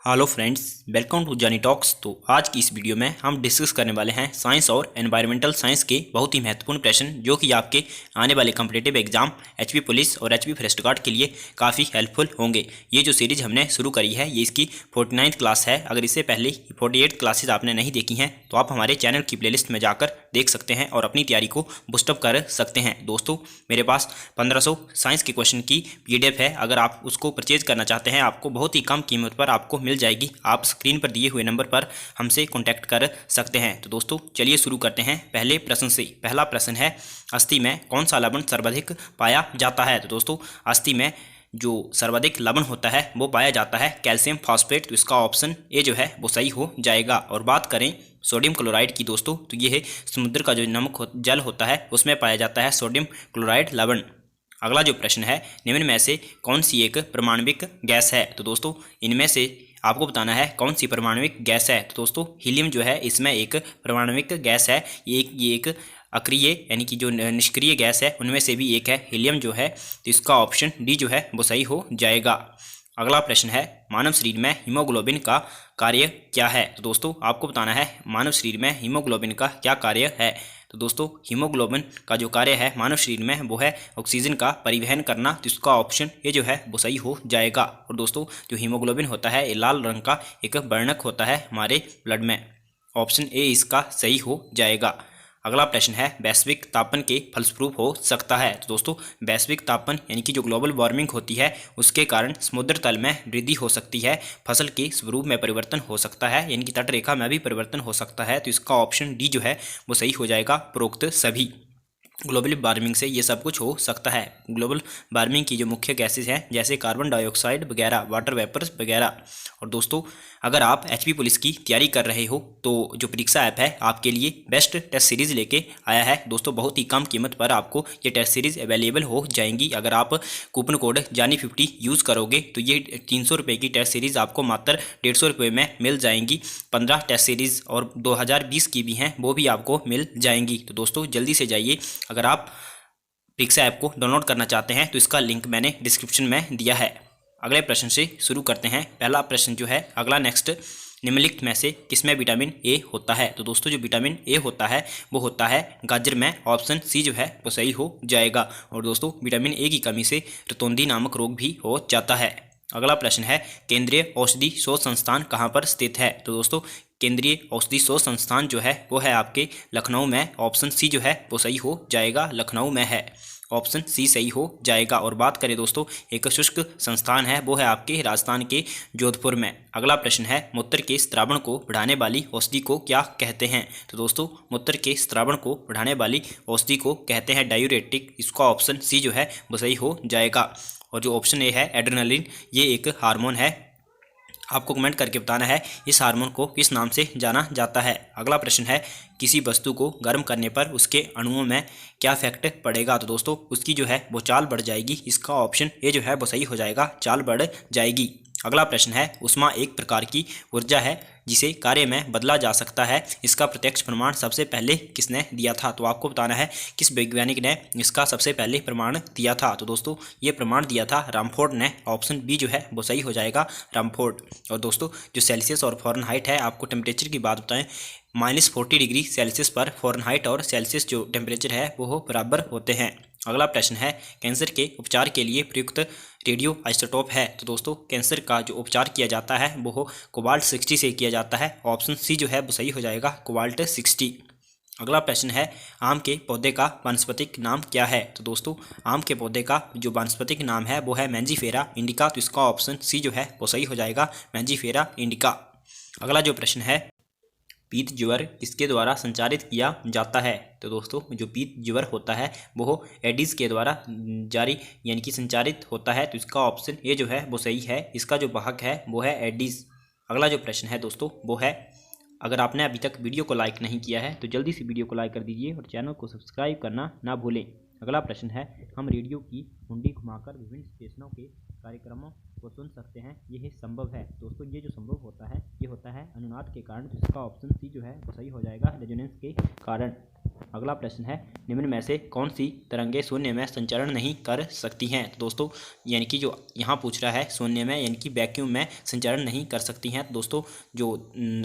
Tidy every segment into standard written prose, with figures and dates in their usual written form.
Hello friends, welcome to जानी talks. तो आज की इस वीडियो में हम डिस्कस करने वाले हैं साइंस और एनवायरमेंटल साइंस के बहुत ही महत्वपूर्ण प्रश्न जो कि आपके आने वाले कॉम्पिटिटिव एग्जाम एचपी पुलिस और एचपी फॉरेस्ट गार्ड के लिए काफ़ी हेल्पफुल होंगे। ये जो सीरीज हमने शुरू करी है ये इसकी 49th क्लास है। अगर इससे पहले 48 क्लासेज आपने नहीं देखी हैं तो आप हमारे चैनल की प्लेलिस्ट में जाकर देख सकते हैं और अपनी तैयारी को बूस्टअप कर सकते हैं। दोस्तों, मेरे पास 1500 साइंस के क्वेश्चन की PDF है। अगर आप उसको परचेज करना चाहते हैं आपको बहुत ही कम कीमत पर आपको मिल जाएगी। आप स्क्रीन पर दिए हुए नंबर पर हमसे कांटेक्ट कर सकते हैं। तो दोस्तों चलिए शुरू करते हैं पहले प्रश्न से। पहला प्रश्न है, अस्थि में कौन सा लवण सर्वाधिक पाया जाता है? तो दोस्तों अस्थि में जो सर्वाधिक लवण होता है वो पाया जाता है कैल्शियम फॉस्फेट। तो इसका ऑप्शन ए जो है वो सही हो जाएगा। और बात करें सोडियम क्लोराइड की दोस्तों, तो ये है समुद्र का जो नमक जल होता है उसमें पाया जाता है सोडियम क्लोराइड लवण। अगला जो प्रश्न है, निम्न में से कौन सी एक परमाणविक गैस है? तो दोस्तों इनमें से आपको बताना है कौन सी परमाणविक गैस है। तो दोस्तों हीलियम जो है इसमें एक परमाणविक गैस है। ये एक अक्रिय यानी कि जो निष्क्रिय गैस है उनमें से भी एक है हीलियम जो है। तो इसका ऑप्शन डी जो है वो सही हो जाएगा। अगला प्रश्न है, मानव शरीर में हीमोग्लोबिन का कार्य क्या है? तो दोस्तों आपको बताना है मानव शरीर में हीमोग्लोबिन का क्या कार्य है। तो दोस्तों हीमोग्लोबिन का जो कार्य है मानव शरीर में वो है ऑक्सीजन का परिवहन करना। तो इसका ऑप्शन ये जो है वो सही हो जाएगा। और दोस्तों जो हीमोग्लोबिन होता है ये लाल रंग का एक वर्णक होता है हमारे ब्लड में। ऑप्शन ए इसका सही हो जाएगा। अगला प्रश्न है, वैश्विक तापन के फलस्वरूप हो सकता है? तो दोस्तों वैश्विक तापन यानी कि जो ग्लोबल वार्मिंग होती है उसके कारण समुद्र तल में वृद्धि हो सकती है, फसल के स्वरूप में परिवर्तन हो सकता है यानी कि तटरेखा में भी परिवर्तन हो सकता है। तो इसका ऑप्शन डी जो है वो सही हो जाएगा। उपरोक्त सभी ग्लोबल वार्मिंग से ये सब कुछ हो सकता है। ग्लोबल वार्मिंग की जो मुख्य गैसेज हैं जैसे कार्बन डाइऑक्साइड वगैरह, वाटर वेपर्स वगैरह। और दोस्तों अगर आप एचपी पुलिस की तैयारी कर रहे हो तो जो परीक्षा ऐप है आपके लिए बेस्ट टेस्ट सीरीज़ लेके आया है। दोस्तों बहुत ही कम कीमत पर आपको ये टेस्ट सीरीज़ अवेलेबल हो जाएंगी। अगर आप कूपन कोड जानी50 यूज़ करोगे तो ये 300 रुपये की टेस्ट सीरीज़ आपको मात्र 150 रुपये में मिल जाएंगी। 15 टेस्ट सीरीज़ और 2020 की भी हैं वो भी आपको मिल जाएंगी। तो दोस्तों जल्दी से जाइए। अगर आप परीक्षा ऐप को डाउनलोड करना चाहते हैं तो इसका लिंक मैंने डिस्क्रिप्शन में दिया है। अगले प्रश्न से शुरू करते हैं। पहला प्रश्न जो है अगला नेक्स्ट, निम्नलिखित में से किसमें विटामिन ए होता है? तो दोस्तों जो विटामिन ए होता है वो होता है गाजर में। ऑप्शन सी जो है वो सही हो जाएगा। और दोस्तों विटामिन ए की कमी से रतौंधी नामक रोग भी हो जाता है। अगला प्रश्न है, केंद्रीय औषधि शोध संस्थान कहाँ पर स्थित है? तो दोस्तों केंद्रीय औषधि शोध संस्थान जो है वो है आपके लखनऊ में। ऑप्शन सी जो है वो सही हो जाएगा, लखनऊ में है। ऑप्शन सी सही हो जाएगा। और बात करें दोस्तों एक शुष्क संस्थान है वो है आपके राजस्थान के जोधपुर में। अगला प्रश्न है, मूत्र के स्त्रावण को बढ़ाने वाली औषधि को क्या कहते हैं? तो दोस्तों मूत्र के स्त्रावण को बढ़ाने वाली औषधि को कहते हैं डायूरेटिक। इसका ऑप्शन सी जो है वो सही हो जाएगा। और जो ऑप्शन ए है एड्रेनलिन, ये एक हार्मोन है। आपको कमेंट करके बताना है इस हार्मोन को किस नाम से जाना जाता है। अगला प्रश्न है, किसी वस्तु को गर्म करने पर उसके अणुओं में क्या इफेक्ट पड़ेगा? तो दोस्तों उसकी जो है वो चाल बढ़ जाएगी। इसका ऑप्शन ए जो है वो सही हो जाएगा, चाल बढ़ जाएगी। अगला प्रश्न है, ऊष्मा एक प्रकार की ऊर्जा है जिसे कार्य में बदला जा सकता है। इसका प्रत्यक्ष प्रमाण सबसे पहले किसने दिया था? तो आपको बताना है किस वैज्ञानिक ने इसका सबसे पहले प्रमाण दिया था। तो दोस्तों ये प्रमाण दिया था रामफोर्ड ने। ऑप्शन बी जो है वो सही हो जाएगा, रामफोर्ड। और दोस्तों जो सेल्सियस और फ़ारेनहाइट है, आपको टेम्परेचर की बात बताएं, -40 डिग्री सेल्सियस पर फ़ारेनहाइट और सेल्सियस जो टेम्परेचर है वो बराबर होते हैं। अगला प्रश्न है, कैंसर के उपचार के लिए प्रयुक्त रेडियो आइसोटोप है? तो दोस्तों कैंसर का जो उपचार किया जाता है वो कोबाल्ट 60 से किया जाता है। ऑप्शन सी जो है वो सही हो जाएगा, कोबाल्ट 60। अगला प्रश्न है, आम के पौधे का वानस्पतिक नाम क्या है? तो दोस्तों आम के पौधे का जो वानस्पतिक नाम है वो है मैंजीफेरा इंडिका। तो इसका ऑप्शन सी जो है वो सही हो जाएगा, मैंजीफेरा इंडिका। अगला जो प्रश्न है, पीत ज्वर किसके द्वारा संचारित किया जाता है? तो दोस्तों जो पीत ज्वर होता है वो एडिस के द्वारा जारी यानी कि संचारित होता है। तो इसका ऑप्शन ये जो है वो सही है, इसका जो वाहक है वो है एडिस। अगला जो प्रश्न है दोस्तों वो है, अगर आपने अभी तक वीडियो को लाइक नहीं किया है तो जल्दी से वीडियो को लाइक कर दीजिए और चैनल को सब्सक्राइब करना ना भूलें। अगला प्रश्न है, हम रेडियो की मुंडी घुमाकर विभिन्न स्टेशनों के कार्यक्रमों को सुन सकते हैं, यह संभव है? दोस्तों ये जो संभव होता है ये होता है अनुनाद के कारण। तो इसका ऑप्शन सी जो है वो सही हो जाएगा, रेजोनेंस के कारण। अगला प्रश्न है, निम्न में से कौन सी तरंगें शून्य में संचरण नहीं कर सकती हैं? तो दोस्तों यानी कि जो यहाँ पूछ रहा है शून्य में यानी कि वैक्यूम में संचरण नहीं कर सकती हैं। तो दोस्तों जो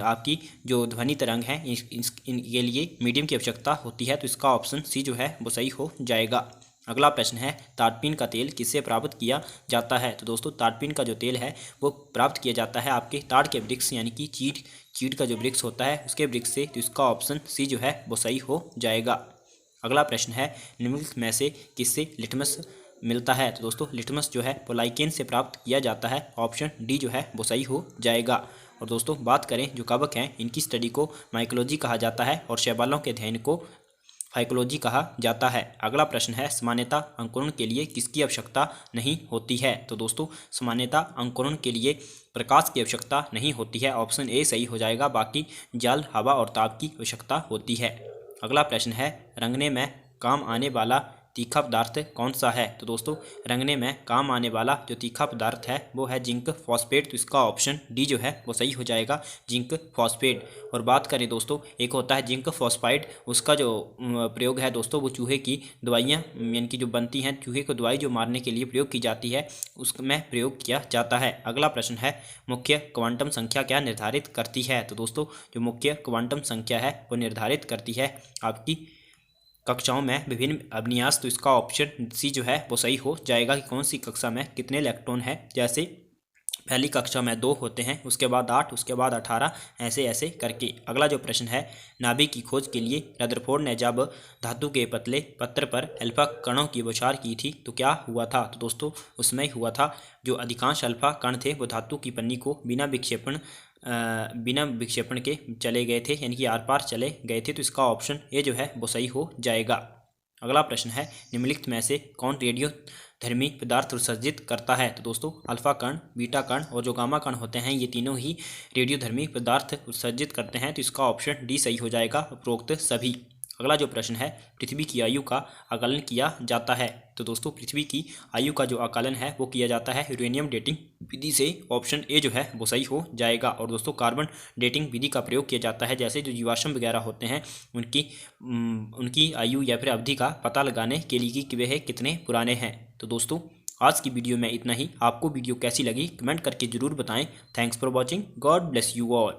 आपकी जो ध्वनि तरंग है इनके लिए मीडियम की आवश्यकता होती है, तो इसका ऑप्शन सी जो है वो सही हो जाएगा। अगला प्रश्न है, ताड़पीन का तेल किससे प्राप्त किया जाता है? तो दोस्तों ताड़पीन का जो तेल है वो प्राप्त किया जाता है आपके ताड़ के वृक्ष यानी कि चीड़ का जो वृक्ष होता है उसके वृक्ष से, तो इसका ऑप्शन सी जो है वो सही हो जाएगा। अगला प्रश्न है, निम्नलिखित में से किससे लिटमस मिलता है? तो दोस्तों लिटमस जो है वो लाइकेन से प्राप्त किया जाता है, ऑप्शन डी जो है वो सही हो जाएगा। और दोस्तों बात करें जो कवक हैं इनकी स्टडी को माइकोलॉजी कहा जाता है और शैवालों के अध्ययन को फाइकोलॉजी कहा जाता है। अगला प्रश्न है, सामान्यता अंकुरण के लिए किसकी आवश्यकता नहीं होती है? तो दोस्तों सामान्यता अंकुरण के लिए प्रकाश की आवश्यकता नहीं होती है, ऑप्शन ए सही हो जाएगा। बाकी जल, हवा और ताप की आवश्यकता होती है। अगला प्रश्न है, रंगने में काम आने वाला तीखा पदार्थ कौन सा है? तो दोस्तों रंगने में काम आने वाला जो तीखा पदार्थ है वो है जिंक फॉस्फेट, तो इसका ऑप्शन डी जो है वो सही हो जाएगा, जिंक फॉस्फेट। और बात करें दोस्तों एक होता है जिंक फॉस्फाइड, उसका जो प्रयोग है दोस्तों वो चूहे की दवाइयाँ यानी कि जो बनती हैं चूहे को दवाई जो मारने के लिए प्रयोग की जाती है उसमें प्रयोग किया जाता है। अगला प्रश्न है, मुख्य क्वांटम संख्या क्या निर्धारित करती है? तो दोस्तों जो मुख्य क्वांटम संख्या है वो निर्धारित करती है आपकी कक्षाओं में विभिन्न अभिन्यास, तो इसका ऑप्शन सी जो है वो सही हो जाएगा कि कौन सी कक्षा में कितने इलेक्ट्रॉन है। जैसे पहली कक्षा में 2 होते हैं, उसके बाद 8, उसके बाद 18, ऐसे ऐसे करके। अगला जो प्रश्न है, नाभिक की खोज के लिए रदरफोर्ड ने जब धातु के पतले पत्र पर अल्फा कणों की बौछार की थी तो क्या हुआ था? तो दोस्तों उसमें हुआ था जो अधिकांश अल्फा कण थे वो धातु की पन्नी को बिना विक्षेपण के चले गए थे यानी कि आर पार चले गए थे, तो इसका ऑप्शन ए जो है वो सही हो जाएगा। अगला प्रश्न है, निम्नलिखित में से कौन रेडियो धर्मी पदार्थ उत्सर्जित करता है? तो दोस्तों अल्फा कण, बीटा कण और जो गामा कण होते हैं ये तीनों ही रेडियो धर्मी पदार्थ उत्सर्जित करते हैं, तो इसका ऑप्शन डी सही हो जाएगा, उपरोक्त सभी। अगला जो प्रश्न है, पृथ्वी की आयु का आकलन किया जाता है? तो दोस्तों पृथ्वी की आयु का जो आकलन है वो किया जाता है यूरेनियम डेटिंग विधि से, ऑप्शन ए जो है वो सही हो जाएगा। और दोस्तों कार्बन डेटिंग विधि का प्रयोग किया जाता है, जैसे जो जीवाश्म वगैरह होते हैं उनकी आयु या फिर अवधि का पता लगाने के लिए कि वे कितने पुराने हैं। तो दोस्तों आज की वीडियो में इतना ही। आपको वीडियो कैसी लगी कमेंट करके ज़रूर बताएं। Thanks for watching, God bless you all.